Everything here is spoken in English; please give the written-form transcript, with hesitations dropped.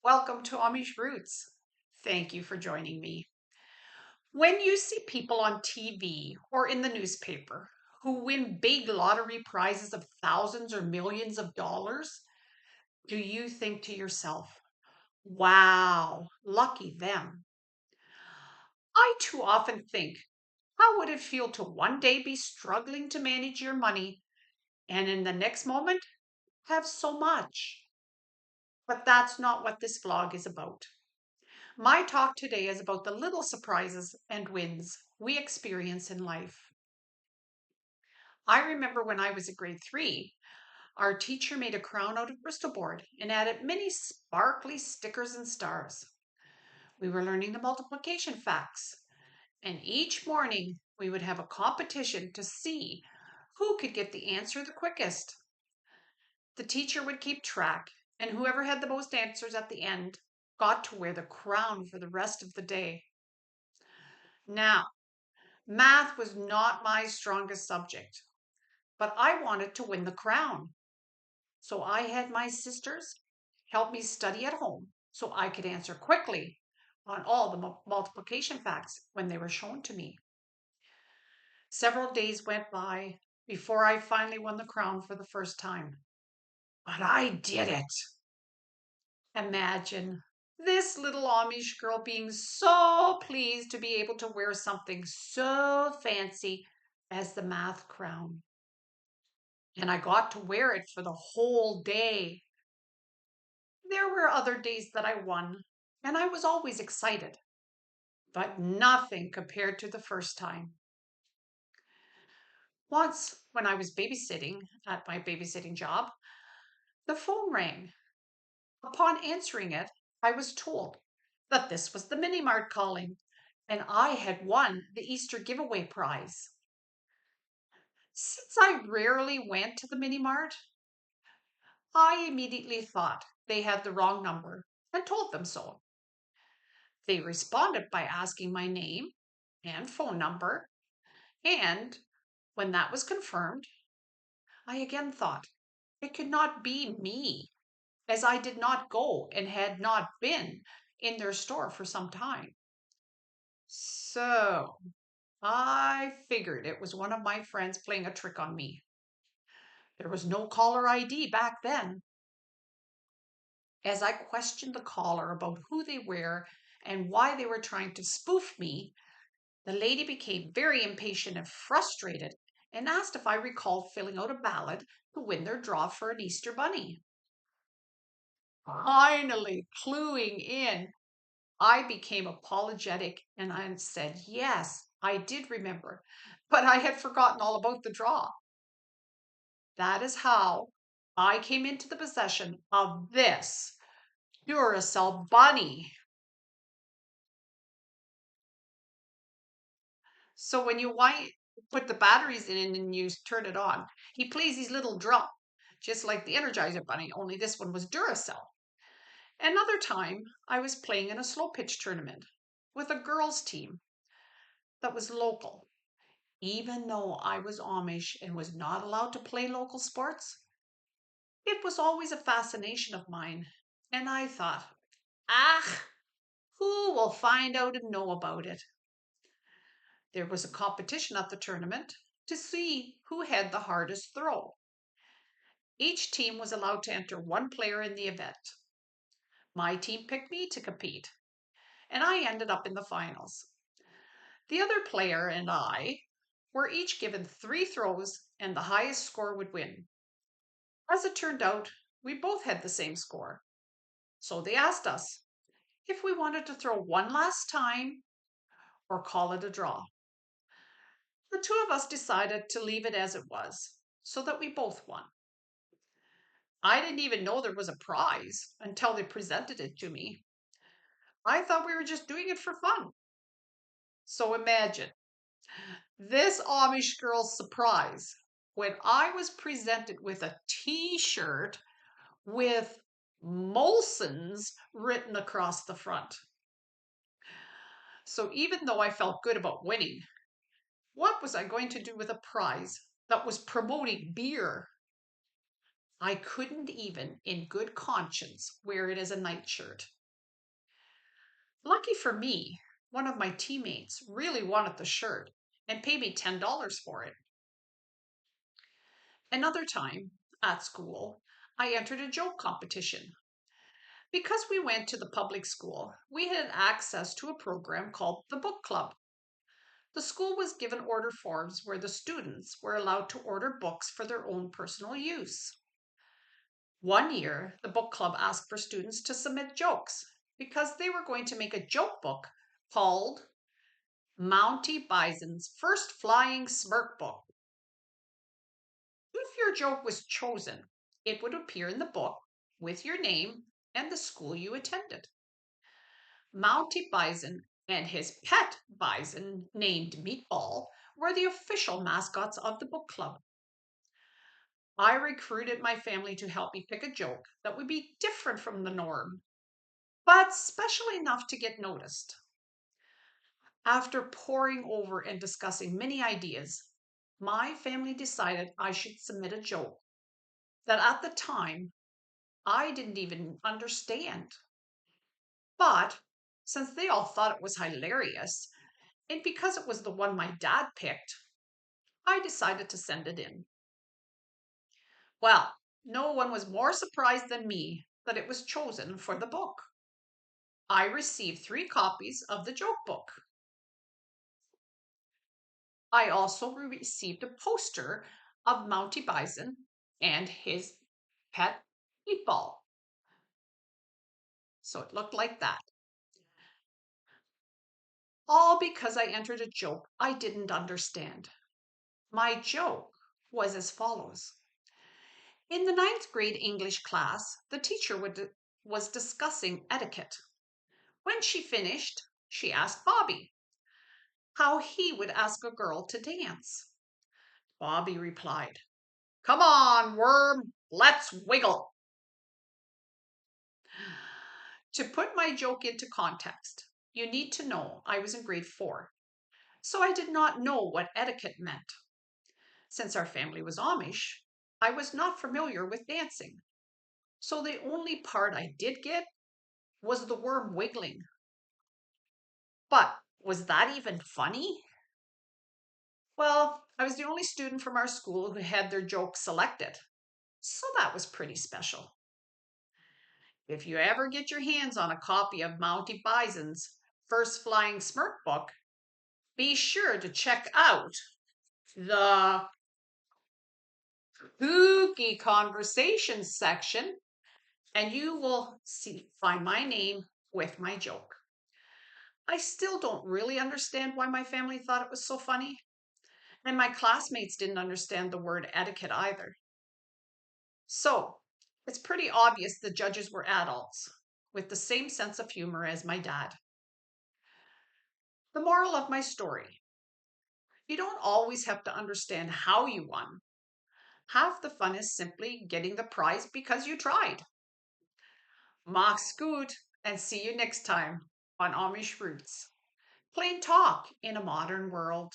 Welcome to Amish Roots. Thank you for joining me. When you see people on TV or in the newspaper who win big lottery prizes of thousands or millions of dollars, do you think to yourself, wow, lucky them? I too often think, how would it feel to one day be struggling to manage your money and in the next moment have so much? But that's not what this vlog is about. My talk today is about the little surprises and wins we experience in life. I remember when I was in grade 3, our teacher made a crown out of Bristol board and added many sparkly stickers and stars. We were learning the multiplication facts, and each morning we would have a competition to see who could get the answer the quickest. The teacher would keep track, and whoever had the most answers at the end got to wear the crown for the rest of the day. Now, math was not my strongest subject, but I wanted to win the crown. So I had my sisters help me study at home so I could answer quickly on all the multiplication facts when they were shown to me. Several days went by before I finally won the crown for the first time. But I did it. Imagine this little Amish girl being so pleased to be able to wear something so fancy as the math crown. And I got to wear it for the whole day. There were other days that I won, and I was always excited, but nothing compared to the first time. Once, when I was babysitting at my babysitting job, the phone rang. Upon answering it, I was told that this was the Mini Mart calling, and I had won the Easter giveaway prize. Since I rarely went to the Mini Mart, I immediately thought they had the wrong number and told them so. They responded by asking my name and phone number, and when that was confirmed, I again thought it could not be me, as I did not go and had not been in their store for some time. So I figured it was one of my friends playing a trick on me. There was no caller ID back then. As I questioned the caller about who they were and why they were trying to spoof me, the lady became very impatient and frustrated and asked if I recalled filling out a ballot to win their draw for an Easter bunny. Finally, cluing in, I became apologetic and I said, yes, I did remember, but I had forgotten all about the draw. That is how I came into the possession of this Duracell bunny. So when you put the batteries in and you turn it on, he plays his little drum, just like the Energizer Bunny, only this one was Duracell. Another time, I was playing in a slow pitch tournament with a girls' team that was local. Even though I was Amish and was not allowed to play local sports, it was always a fascination of mine. And I thought, ah, who will find out and know about it? There was a competition at the tournament to see who had the hardest throw. Each team was allowed to enter one player in the event. My team picked me to compete, and I ended up in the finals. The other player and I were each given 3 throws, and the highest score would win. As it turned out, we both had the same score. So they asked us if we wanted to throw one last time or call it a draw. The two of us decided to leave it as it was so that we both won. I didn't even know there was a prize until they presented it to me. I thought we were just doing it for fun. So imagine this Amish girl's surprise when I was presented with a t-shirt with Molson's written across the front. So even though I felt good about winning, what was I going to do with a prize that was promoting beer? I couldn't even, in good conscience, wear it as a nightshirt. Lucky for me, one of my teammates really wanted the shirt and paid me $10 for it. Another time at school, I entered a joke competition. Because we went to the public school, we had access to a program called the Book Club. The school was given order forms where the students were allowed to order books for their own personal use. One year, the book club asked for students to submit jokes because they were going to make a joke book called Mounty Bison's First Flying Smirk Book. If your joke was chosen, it would appear in the book with your name and the school you attended. Mounty Bison and his pet bison named Meatball were the official mascots of the book club. I recruited my family to help me pick a joke that would be different from the norm, but special enough to get noticed. After poring over and discussing many ideas, my family decided I should submit a joke that at the time I didn't even understand. But since they all thought it was hilarious, and because it was the one my dad picked, I decided to send it in. Well, no one was more surprised than me that it was chosen for the book. I received 3 copies of the joke book. I also received a poster of Mounty Bison and his pet meatball. So it looked like that. All because I entered a joke I didn't understand. My joke was as follows. In the ninth grade English class, the teacher was discussing etiquette. When she finished, she asked Bobby how he would ask a girl to dance. Bobby replied, "Come on, worm, let's wiggle." To put my joke into context, you need to know I was in grade 4, so I did not know what etiquette meant. Since our family was Amish, I was not familiar with dancing, so the only part I did get was the worm wiggling. But was that even funny? Well, I was the only student from our school who had their joke selected, so that was pretty special. If you ever get your hands on a copy of Mounty Bison's First Flying Smirk book, be sure to check out the Spooky Conversations section, and you will find my name with my joke. I still don't really understand why my family thought it was so funny, and my classmates didn't understand the word etiquette either. So, it's pretty obvious the judges were adults with the same sense of humor as my dad. The moral of my story: you don't always have to understand how you won. Half the fun is simply getting the prize because you tried. Mach's gut, and see you next time on Amish Roots. Plain talk in a modern world.